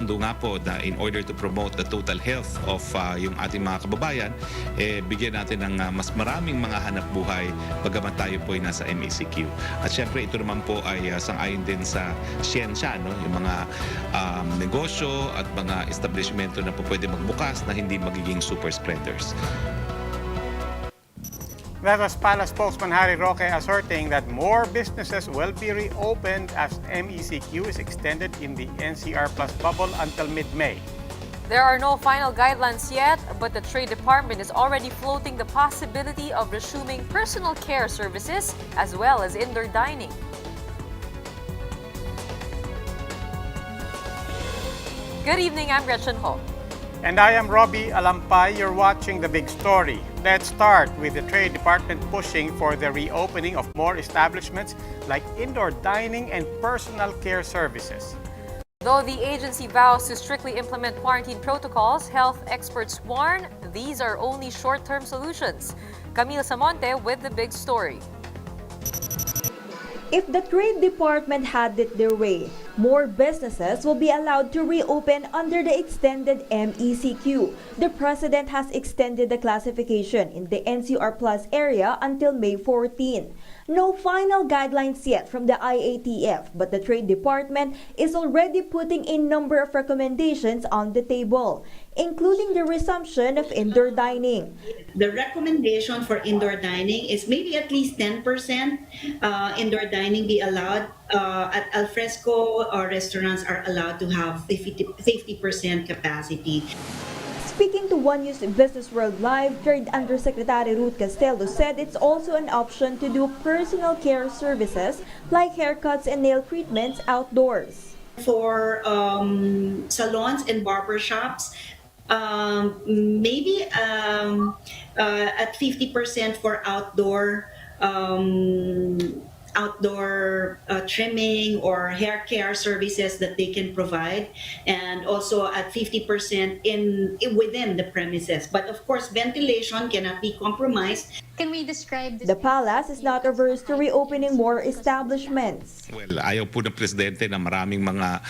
nga po na in order to promote the total health of yung ating mga kababayan, bigyan natin ng mas maraming mga hanap buhay bagamat tayo po ay nasa MECQ. At syempre ito naman po ay sang-ayon din sa siyensya, no? Yung mga negosyo at mga establishmento na po pwede magbukas na hindi magiging super spreaders. That was Palace spokesman Harry Roque asserting that more businesses will be reopened as MECQ is extended in the NCR Plus bubble until mid-May. There are no final guidelines yet, but the Trade Department is already floating the possibility of resuming personal care services as well as indoor dining. Good evening, I'm Gretchen Ho. And I am Robbie Alampay. You're watching The Big Story. Let's start with the Trade Department pushing for the reopening of more establishments like indoor dining and personal care services. Though the agency vows to strictly implement quarantine protocols, health experts warn these are only short-term solutions. Camille Samonte with The Big Story. If the Trade Department had it their way, more businesses will be allowed to reopen under the extended MECQ. The President has extended the classification in the NCR Plus area until May 14. No final guidelines yet from the IATF, but the Trade Department is already putting a number of recommendations on the table, including the resumption of indoor dining. The recommendation for indoor dining is maybe at least 10% indoor dining be allowed. At alfresco restaurants are allowed to have 50% capacity. Speaking to One News Business World Live, Trade Undersecretary Ruth Castello said it's also an option to do personal care services like haircuts and nail treatments outdoors. For salons and barbershops, maybe at 50% for outdoor trimming or hair care services that they can provide, and also at 50% within the premises. But of course, ventilation cannot be compromised. Can we describe this? The palace is not averse to reopening more establishments. Well, ayaw po ng Presidente na maraming mga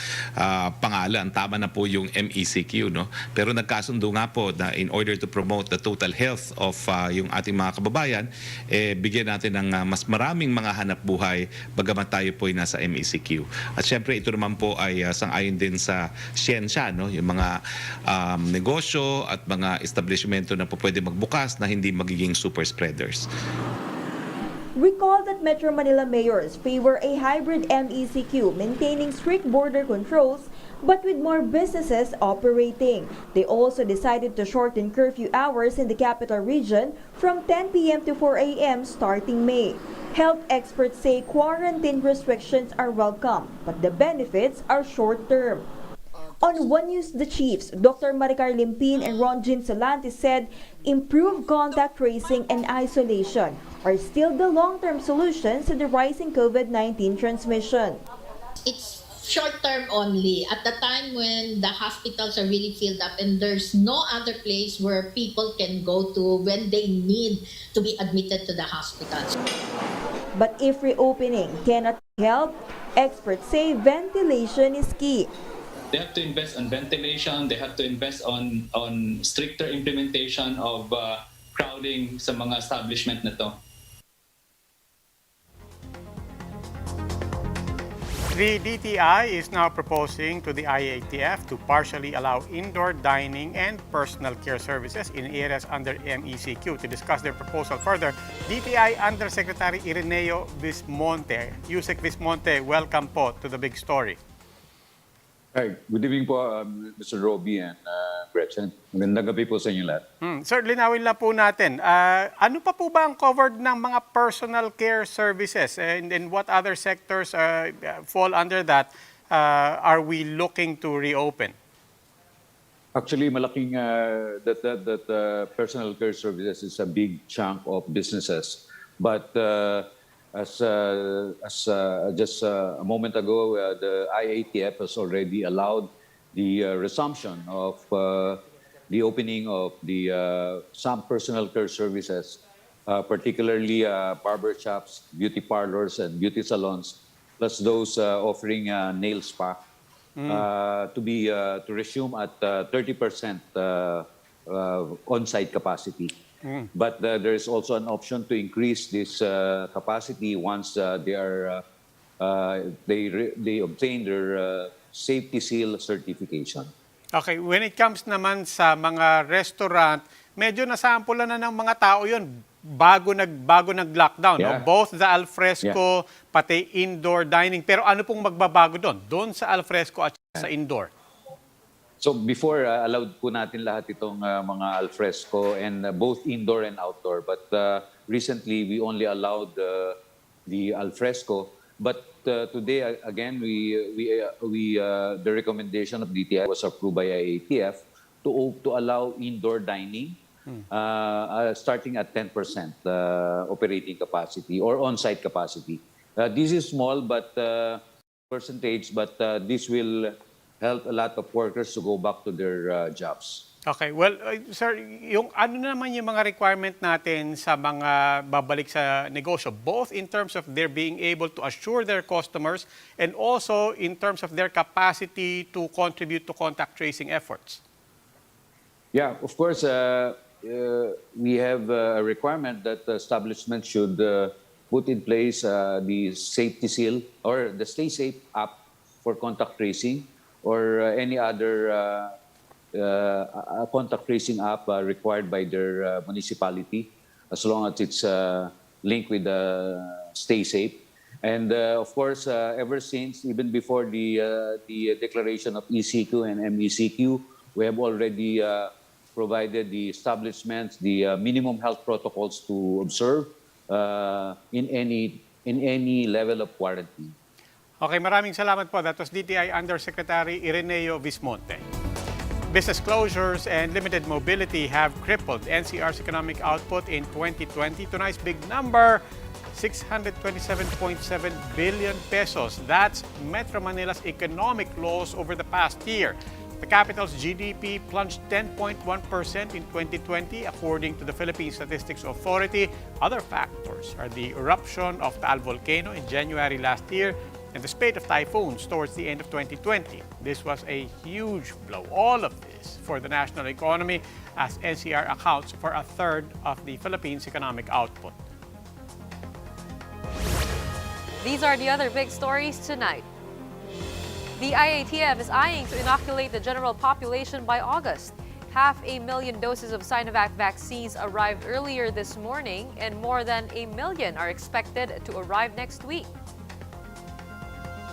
pangalan. Tama na po yung MECQ, no? Pero nagkasundo nga po na in order to promote the total health of yung ating mga kababayan, bigyan natin ng mas maraming mga hanap buhay bagamat tayo po ay nasa MECQ. At syempre ito naman po ay sang-ayon din sa siyensya, no? Yung mga negosyo at mga establishmento na po pwede magbukas na hindi magiging super spreaders. Recall that Metro Manila mayors favor a hybrid MECQ, maintaining strict border controls but with more businesses operating. They also decided to shorten curfew hours in the capital region from 10 p.m. to 4 a.m. starting May. Health experts say quarantine restrictions are welcome, but the benefits are short-term. On One News, the chiefs, Dr. Maricar Limpin and Ronjin Solantes said improved contact tracing and isolation are still the long-term solutions to the rising COVID-19 transmission. It's short-term only. At the time when the hospitals are really filled up and there's no other place where people can go to when they need to be admitted to the hospitals. But if reopening cannot help, experts say ventilation is key. They have to invest on ventilation. They have to invest on stricter implementation of crowding sa mga establishment na to. The DTI is now proposing to the IATF to partially allow indoor dining and personal care services in areas under MECQ. To discuss their proposal further, DTI Undersecretary Ireneo Vismonte. Yusek Vismonte, welcome po to The Big Story. Hi, good evening po, Mr. Robbie and Gretchen. Magandang gabi po sa inyo lahat. Sir, linawin lang po natin. Ano pa po ba ang covered ng mga personal care services? And what other sectors fall under that are we looking to reopen? Actually, malaking that personal care services is a big chunk of businesses. But as just a moment ago, the IATF has already allowed the resumption of the opening of the some personal care services, particularly barber shops, beauty parlors, and beauty salons, plus those offering nail spa. to resume at 30% on-site capacity. But there is also an option to increase this capacity once they obtain their safety seal certification. Okay, when it comes naman sa mga restaurant, medyo nasampulan na ng mga tao yun bago nag-lockdown, no? Yeah. Both the alfresco, pati indoor dining. Pero ano pong magbabago doon? Doon sa alfresco at sa indoor? So before, allowed po natin lahat itong mga alfresco and both indoor and outdoor. But recently, we only allowed the alfresco. But today, again, the recommendation of DTI was approved by IATF to allow indoor dining starting at 10% operating capacity or on-site capacity. This is small but percentage, but this will help a lot of workers to go back to their jobs. Okay, well, sir, yung ano naman yung mga requirement natin sa mga babalik sa negosyo, both in terms of their being able to assure their customers and also in terms of their capacity to contribute to contact tracing efforts? Yeah, of course, we have a requirement that establishments should put in place the safety seal or the Stay Safe app for contact tracing or any other contact tracing app required by their municipality, as long as it's linked with Stay Safe. And of course, ever since, even before the declaration of ECQ and MECQ, we have already provided the establishments the minimum health protocols to observe in any level of quarantine. Okay, maraming salamat po. That was DTI Undersecretary Ireneo Vismonte. Business closures and limited mobility have crippled NCR's economic output in 2020 to a nice big number, 627.7 billion pesos. That's Metro Manila's economic loss over the past year. The capital's GDP plunged 10.1% in 2020, according to the Philippine Statistics Authority. Other factors are the eruption of Taal volcano in January last year and the spate of typhoons towards the end of 2020. This was a huge blow, all of this, for the national economy, as NCR accounts for a third of the Philippines' economic output. These are the other big stories tonight. The IATF is eyeing to inoculate the general population by August. 500,000 doses of Sinovac vaccines arrived earlier this morning, and more than 1 million are expected to arrive next week.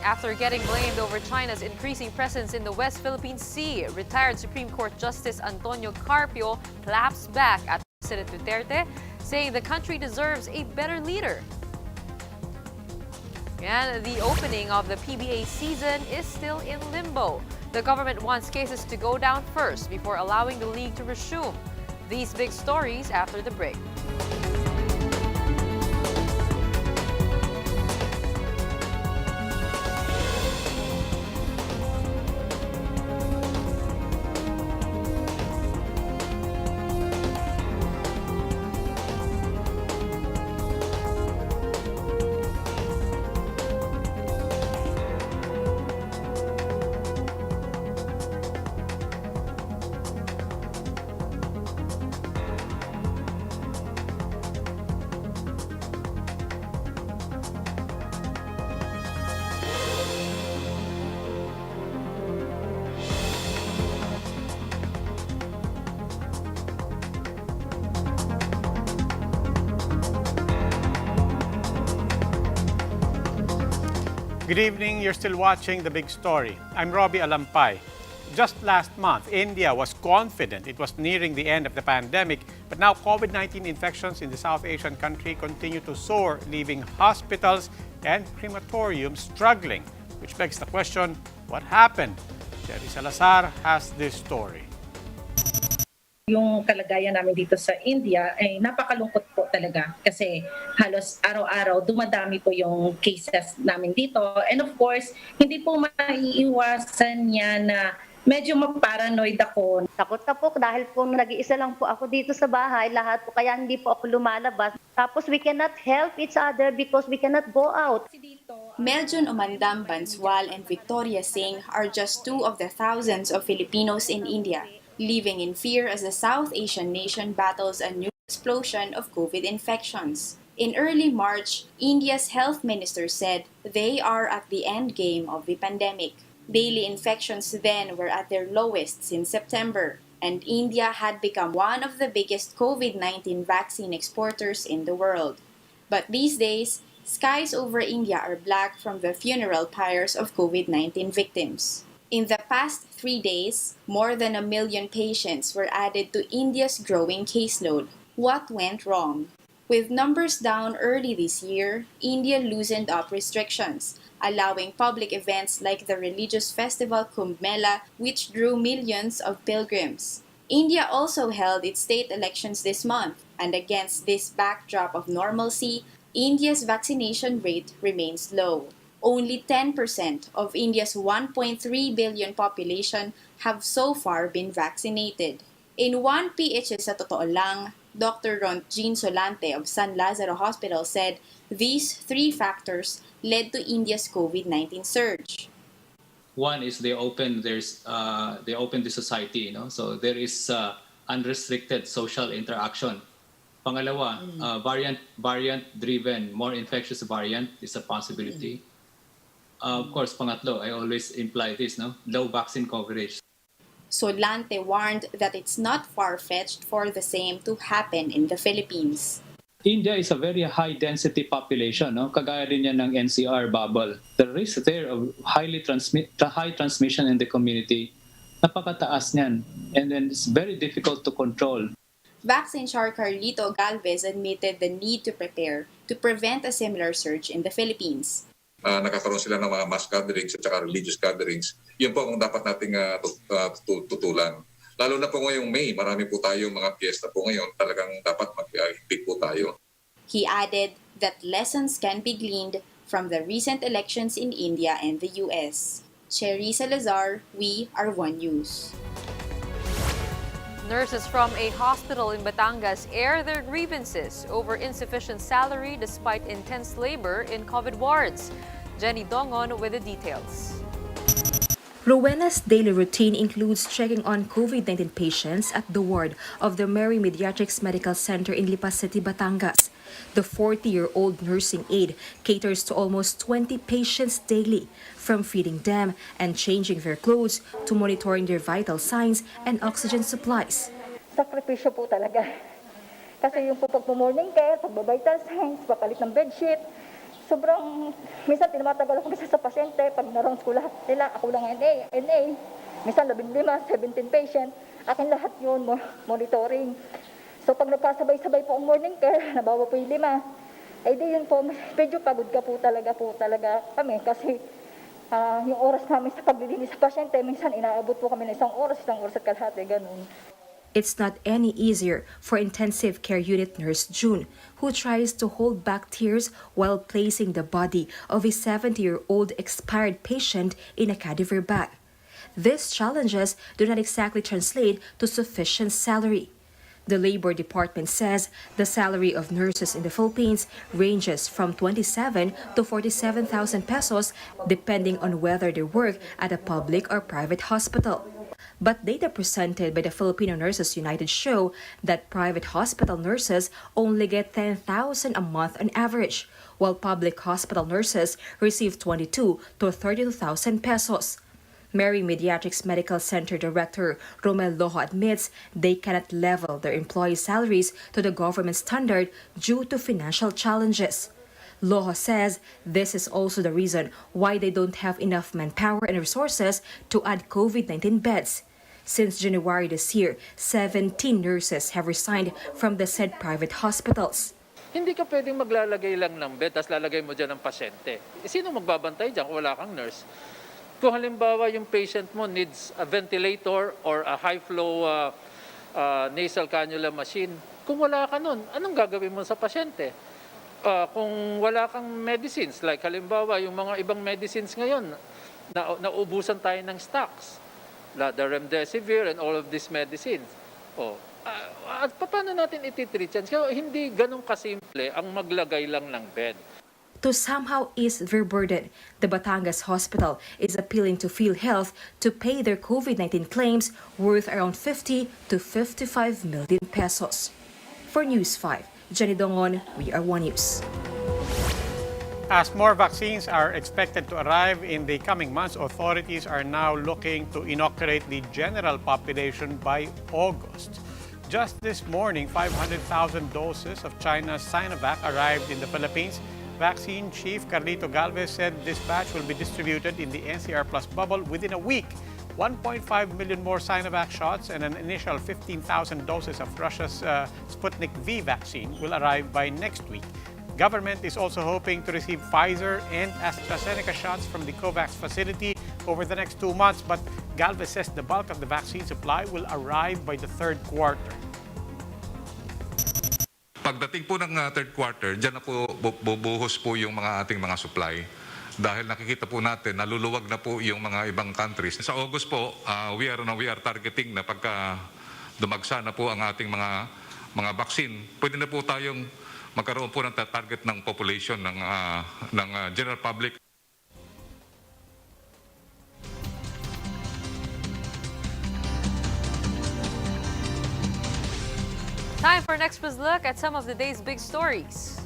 After getting blamed over China's increasing presence in the West Philippine Sea, retired Supreme Court Justice Antonio Carpio claps back at President Duterte, saying the country deserves a better leader. And the opening of the PBA season is still in limbo. The government wants cases to go down first before allowing the league to resume. These big stories after the break. Good evening. You're still watching The Big Story. I'm Robbie Alampay. Just last month, India was confident it was nearing the end of the pandemic, but now COVID-19 infections in the South Asian country continue to soar, leaving hospitals and crematoriums struggling, which begs the question, what happened? Jerry Salazar has this story. Yung kalagayan namin dito sa India ay napakalungkot po talaga kasi halos araw-araw dumadami po yung cases namin dito. And of course, hindi po maiiwasan niya na medyo maparanoid ako. Takot na po dahil po nag-iisa lang po ako dito sa bahay, lahat po kaya hindi po ako lumalabas. Tapos we cannot help each other because we cannot go out. Meljun Umandam Banswal and Victoria Singh are just two of the thousands of Filipinos in India, living in fear as the South Asian nation battles a new explosion of COVID infections. In early March, India's health minister said they are at the end game of the pandemic. Daily infections then were at their lowest since September, and India had become one of the biggest COVID-19 vaccine exporters in the world. But these days, skies over India are black from the funeral pyres of COVID-19 victims. In the past 3 days, more than 1 million patients were added to India's growing caseload. What went wrong? With numbers down early this year, India loosened up restrictions, allowing public events like the religious festival Kumbh Mela, which drew millions of pilgrims. India also held its state elections this month, and against this backdrop of normalcy, India's vaccination rate remains low. Only 10% of India's 1.3 billion population have so far been vaccinated. In one PHS sa totoo lang, Dr. Jean Solante of San Lazaro Hospital said these three factors led to India's COVID-19 surge. One is they open the society, so there is unrestricted social interaction. Pangalawa, variant-driven, more infectious variant is a possibility. Of course, pangatlo, I always imply this, low vaccine coverage. Solante warned that it's not far-fetched for the same to happen in the Philippines. India is a very high-density population, kagaya rin yan ng NCR bubble. The risk there of high transmission in the community, napakataas niyan. And then it's very difficult to control. Vaccine czar Carlito Galvez admitted the need to prepare to prevent a similar surge in the Philippines. Nakakaroon sila ng mga mass gatherings at saka religious gatherings. Yun po ang dapat nating tutulan. Lalo na po ngayong May, marami po tayong mga fiesta po ngayon. Talagang dapat mag-higpit po tayo. He added that lessons can be gleaned from the recent elections in India and the US. Cherry Salazar, We Are One News. Nurses from a hospital in Batangas air their grievances over insufficient salary despite intense labor in COVID wards. Jenny Dongon with the details. Rowena's daily routine includes checking on COVID-19 patients at the ward of the Mary Mediatrics Medical Center in Lipa City, Batangas. The 40-year-old nursing aide caters to almost 20 patients daily, from feeding them and changing their clothes to monitoring their vital signs and oxygen supplies. Sakripisyo po talaga. Kasi yung po pag-morning care, pag-vital signs, papalit ng bedsheet, sobrang, minsan tinamatagal ako kasi sa pasyente, pag na-rounds ko lahat nila, ako lang NA, minsan 15, 17 patient, akin lahat yun, monitoring. So pag nagkasabay-sabay po ang morning care, nabawa po yung 5, ay di yun po, medyo pagod ka po talaga kami kasi yung oras namin sa paglilinis sa pasyente, minsan inaabot po kami ng 1 oras at kalahati, ganun. It's not any easier for intensive care unit nurse June, who tries to hold back tears while placing the body of a 70-year-old expired patient in a cadaver bag. These challenges do not exactly translate to sufficient salary. The Labor Department says the salary of nurses in the Philippines ranges from 27 to 47,000 pesos depending on whether they work at a public or private hospital. But data presented by the Filipino Nurses United show that private hospital nurses only get 10,000 a month on average, while public hospital nurses receive 22 to 32,000 pesos. Mary Mediatrics Medical Center Director Romel Loho admits they cannot level their employees' salaries to the government standard due to financial challenges. Loho says this is also the reason why they don't have enough manpower and resources to add COVID-19 beds. Since January this year, 17 nurses have resigned from the said private hospitals. Hindi ka pwedeng maglalagay lang ng bed tapos lalagay mo dyan ng pasyente. Sino magbabantay dyan kung wala kang nurse? Kung halimbawa yung patient mo needs a ventilator or a high-flow nasal cannula machine, kung wala ka nun, anong gagawin mo sa pasyente? Kung wala kang medicines, like halimbawa yung mga ibang medicines ngayon, naubusan tayo ng stocks, the remdesivir and all of these medicines. At paano natin ititreat yan? So, hindi ganun kasimple ang maglagay lang ng bed. To somehow ease their burden, the Batangas Hospital is appealing to PhilHealth to pay their COVID-19 claims worth around 50 to 55 million pesos. For News 5, Jenny Dongon, We Are One News. As more vaccines are expected to arrive in the coming months, authorities are now looking to inoculate the general population by August. Just this morning, 500,000 doses of China's Sinovac arrived in the Philippines. Vaccine Chief Carlito Galvez said this batch will be distributed in the NCR Plus bubble within a week. 1.5 million more Sinovac shots and an initial 15,000 doses of Russia's Sputnik V vaccine will arrive by next week. Government is also hoping to receive Pfizer and AstraZeneca shots from the COVAX facility over the next 2 months, but Galvez says the bulk of the vaccine supply will arrive by the third quarter. Pagdating po ng third quarter, dyan na po bubuhos po yung mga ating mga supply. Dahil nakikita po natin, naluluwag na po yung mga ibang countries. Sa August po, we are targeting na pagka dumagsa na po ang ating mga vaccine, pwede na po tayong magkaroon po ng target ng population ng general public. Time for an express look at some of the day's big stories.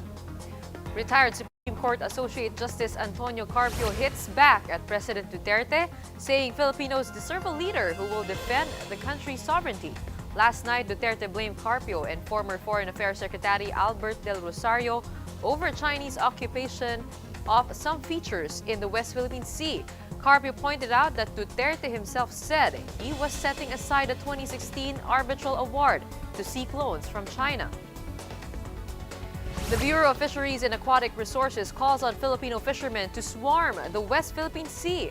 Retired Supreme Court Associate Justice Antonio Carpio hits back at President Duterte, saying Filipinos deserve a leader who will defend the country's sovereignty. Last night, Duterte blamed Carpio and former Foreign Affairs Secretary Albert Del Rosario over Chinese occupation of some features in the West Philippine Sea. Carpio pointed out that Duterte himself said he was setting aside the 2016 arbitral award to seek loans from China. The Bureau of Fisheries and Aquatic Resources calls on Filipino fishermen to swarm the West Philippine Sea.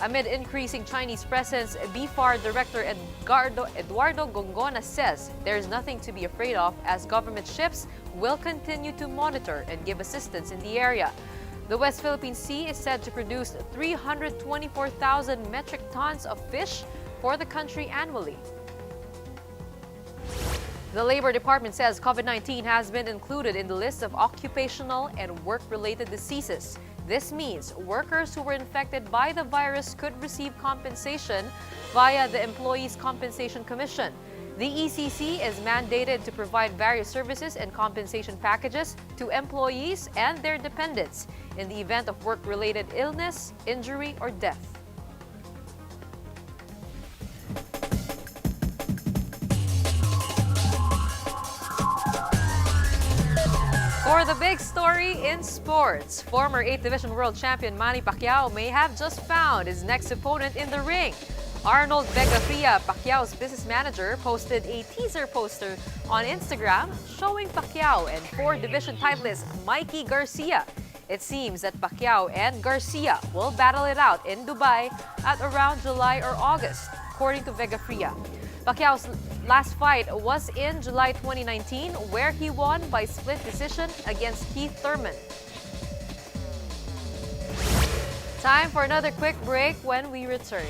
Amid increasing Chinese presence, BFAR Director Eduardo Gongona says there is nothing to be afraid of as government ships will continue to monitor and give assistance in the area. The West Philippine Sea is said to produce 324,000 metric tons of fish for the country annually. The Labor Department says COVID-19 has been included in the list of occupational and work-related diseases. This means workers who were infected by the virus could receive compensation via the Employees Compensation Commission. The ECC is mandated to provide various services and compensation packages to employees and their dependents in the event of work-related illness, injury, or death. For the big story in sports, former 8th Division World Champion Manny Pacquiao may have just found his next opponent in the ring. Arnold Garcia, Pacquiao's business manager, posted a teaser poster on Instagram showing Pacquiao and 4 division titleist Mikey Garcia. It seems that Pacquiao and Garcia will battle it out in Dubai at around July or August, according to Vegafria. Pacquiao's last fight was in July 2019, where he won by split decision against Keith Thurman. Time for another quick break. When we return,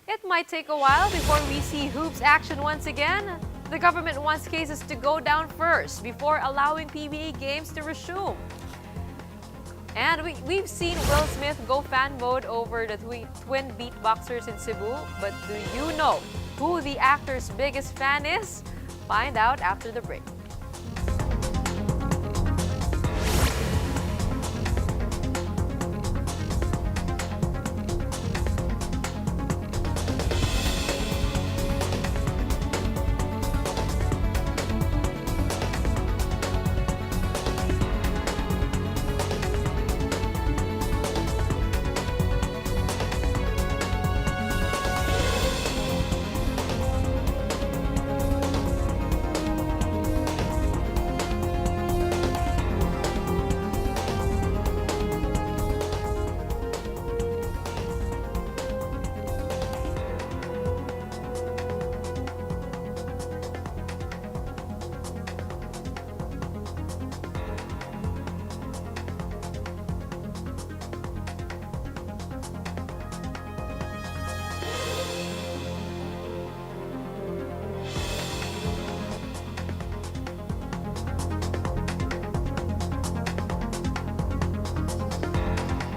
it might take a while before we see hoops action once again. The government wants cases to go down first before allowing PBA games to resume. And we've seen Will Smith go fan mode over the twin beatboxers in Cebu. But do you know who the actor's biggest fan is? Find out after the break.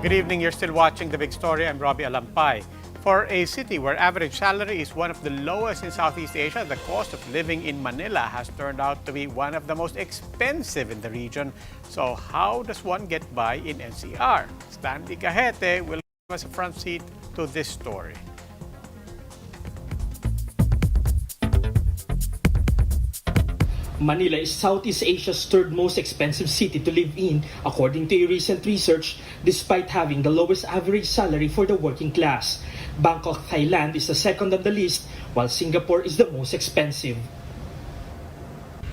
Good evening. You're still watching The Big Story. I'm Robbie Alampay. For a city where average salary is one of the lowest in Southeast Asia, the cost of living in Manila has turned out to be one of the most expensive in the region. So how does one get by in NCR? Stanley Cajete will give us a front seat to this story. Manila is Southeast Asia's third most expensive city to live in, according to a recent research, despite having the lowest average salary for the working class. Bangkok, Thailand is the second on the list, while Singapore is the most expensive.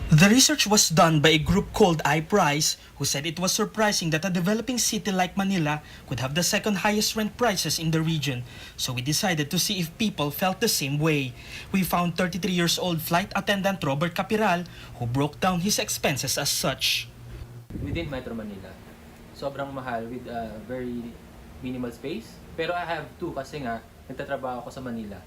The research was done by a group called iPrice, who said it was surprising that a developing city like Manila could have the second highest rent prices in the region. So we decided to see if people felt the same way. We found 33 years old flight attendant Robert Capiral, who broke down his expenses as such. Within Metro Manila, sobrang mahal with very minimal space. Pero I have two kasi nga, nagtatrabaho ako sa Manila.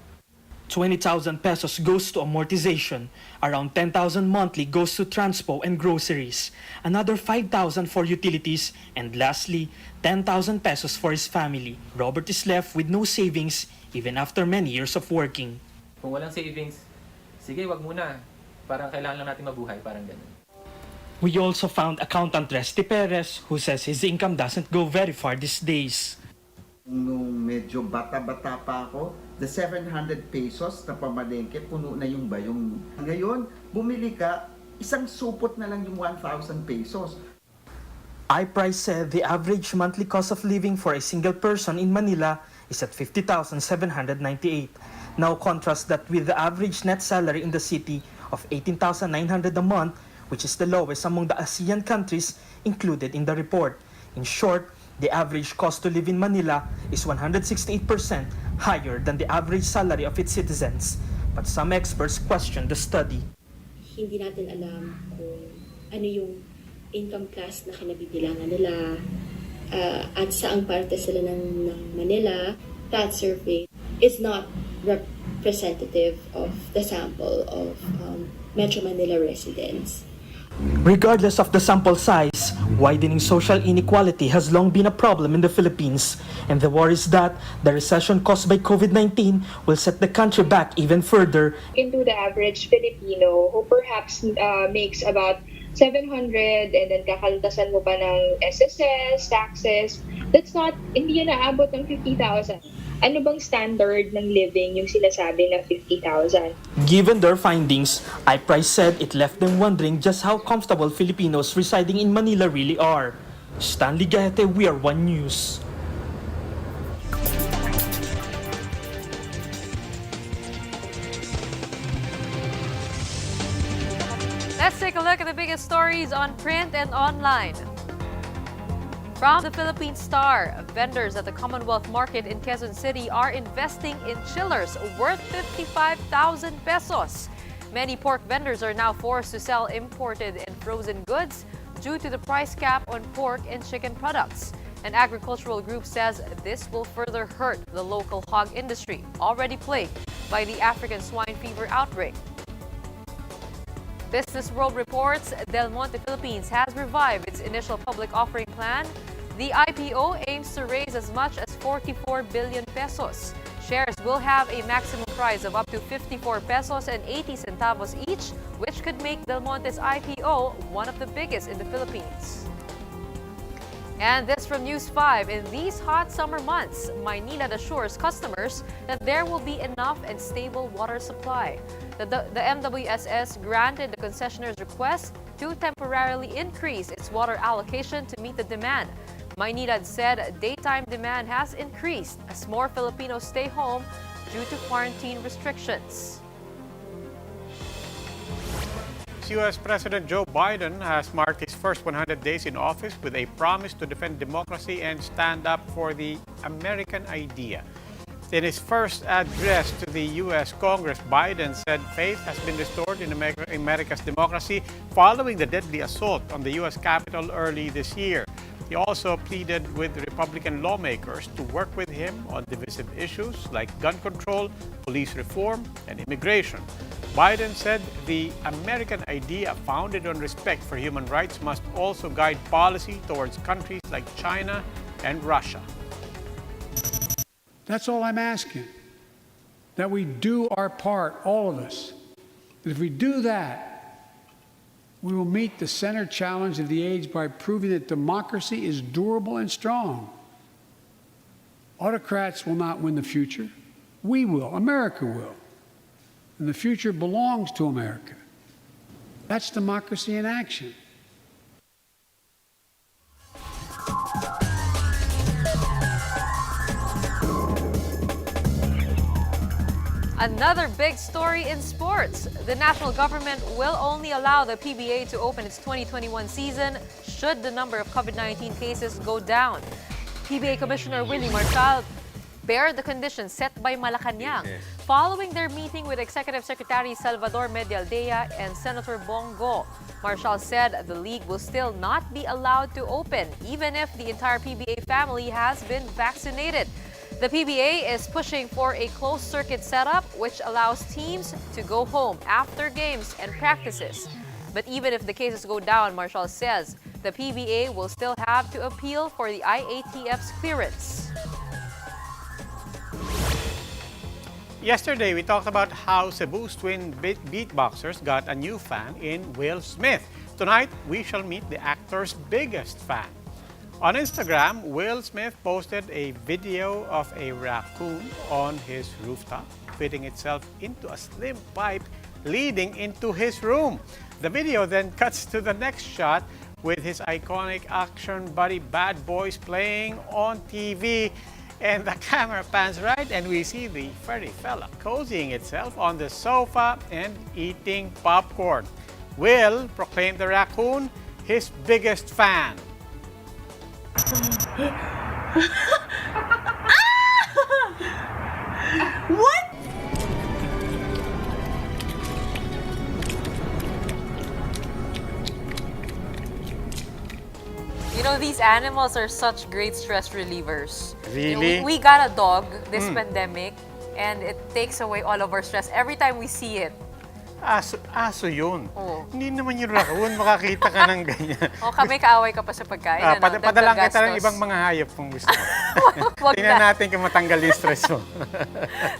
20,000 pesos goes to amortization, around 10,000 monthly goes to transpo and groceries, another 5,000 for utilities, and lastly, 10,000 pesos for his family. Robert is left with no savings even after many years of working. Kung walang savings, sige, wag muna. Parang kailangan lang natin mabuhay, parang ganun. We also found accountant Resty Perez, who says his income doesn't go very far these days. Nung medyo bata-bata pa ako, the 700 pesos na pamalengke, puno na yung bayong. Ngayon, bumili ka, isang supot na lang yung 1,000 pesos. iPrice said the average monthly cost of living for a single person in Manila is at 50,798. Now contrast that with the average net salary in the city of 18,900 a month, which is the lowest among the ASEAN countries included in the report. In short, the average cost to live in Manila is 168% higher than the average salary of its citizens. But some experts question the study. Hindi natin alam kung ano yung income class na kinabibilangan nila at saang parte sila ng Manila. That survey is not representative of the sample of Metro Manila residents. Regardless of the sample size, widening social inequality has long been a problem in the Philippines, and the worry is that the recession caused by COVID-19 will set the country back even further. Into the average Filipino who perhaps makes about 700 and then kakaltasan mo pa ng SSS, taxes, hindi yan naabot ng 50,000. Ano bang standard ng living yung sinasabi na 50,000? Given their findings, iPrice said it left them wondering just how comfortable Filipinos residing in Manila really are. Stanley Gahete, We Are One News. Let's take a look at the biggest stories on print and online. From the Philippine Star, vendors at the Commonwealth Market in Quezon City are investing in chillers worth 55,000 pesos. Many pork vendors are now forced to sell imported and frozen goods due to the price cap on pork and chicken products. An agricultural group says this will further hurt the local hog industry, already plagued by the African swine fever outbreak. Business World reports Del Monte Philippines has revived its initial public offering plan. The IPO aims to raise as much as 44 billion pesos. Shares will have a maximum price of up to 54 pesos and 80 centavos each, which could make Del Monte's IPO one of the biggest in the Philippines. And this from News 5. In these hot summer months, Maynilad assures customers that there will be enough and stable water supply. The MWSS granted the concessionaire's request to temporarily increase its water allocation to meet the demand. Maynilad said daytime demand has increased as more Filipinos stay home due to quarantine restrictions. U.S. President Joe Biden has marked his first 100 days in office with a promise to defend democracy and stand up for the American idea. In his first address to the U.S. Congress, Biden said faith has been restored in America's democracy following the deadly assault on the U.S. Capitol early this year. He also pleaded with Republican lawmakers to work with him on divisive issues like gun control, police reform, and immigration. Biden said the American idea founded on respect for human rights must also guide policy towards countries like China and Russia. That's all I'm asking, that we do our part, all of us. If we do that, we will meet the center challenge of the age by proving that democracy is durable and strong. Autocrats will not win the future. We will. America will. And the future belongs to America. That's democracy in action. Another big story in sports. The national government will only allow the PBA to open its 2021 season should the number of COVID-19 cases go down. PBA Commissioner Willie Marshall bared the conditions set by Malacanang following their meeting with Executive Secretary Salvador Medialdea and Senator Bongo. Marshall said the league will still not be allowed to open even if the entire PBA family has been vaccinated. The PBA is pushing for a closed-circuit setup which allows teams to go home after games and practices. But even if the cases go down, Marshall says the PBA will still have to appeal for the IATF's clearance. Yesterday, we talked about how Cebu's twin beatboxers got a new fan in Will Smith. Tonight, we shall meet the actor's biggest fan. On Instagram, Will Smith posted a video of a raccoon on his rooftop, fitting itself into a slim pipe leading into his room. The video then cuts to the next shot with his iconic action buddy Bad Boys playing on TV. And the camera pans right and we see the furry fella cozying itself on the sofa and eating popcorn. Will proclaimed the raccoon his biggest fan. What? You know, these animals are such great stress relievers. Really? We got a dog this pandemic and it takes away all of our stress every time we see it. Aso yun. Oo. Hindi naman yung raccoon, makakita ka ng ganyan. O kami kaaway ka pa sa pagkain. Padalang kita ng ibang mga hayop kung gusto mo. Tingnan natin kung matanggal yung stress mo.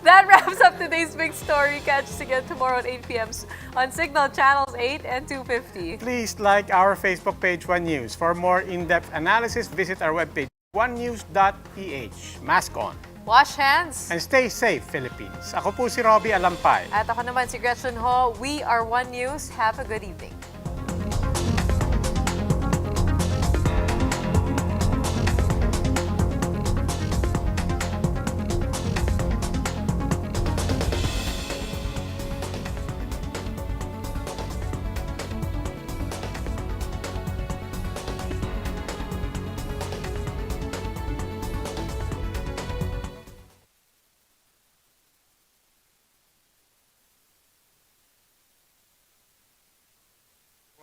That wraps up today's big story. Catch us again tomorrow at 8 p.m. on Signal Channels 8 and 250. Please like our Facebook page, One News. For more in-depth analysis, visit our webpage, onenews.ph. Mask on. Wash hands. And stay safe, Philippines. Ako po si Robbie Alampay. At ako naman si Gretchen Ho. We are One News. Have a good evening.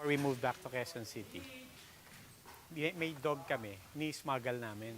We moved back to Quezon City. May dog kami, ni-smuggle namin.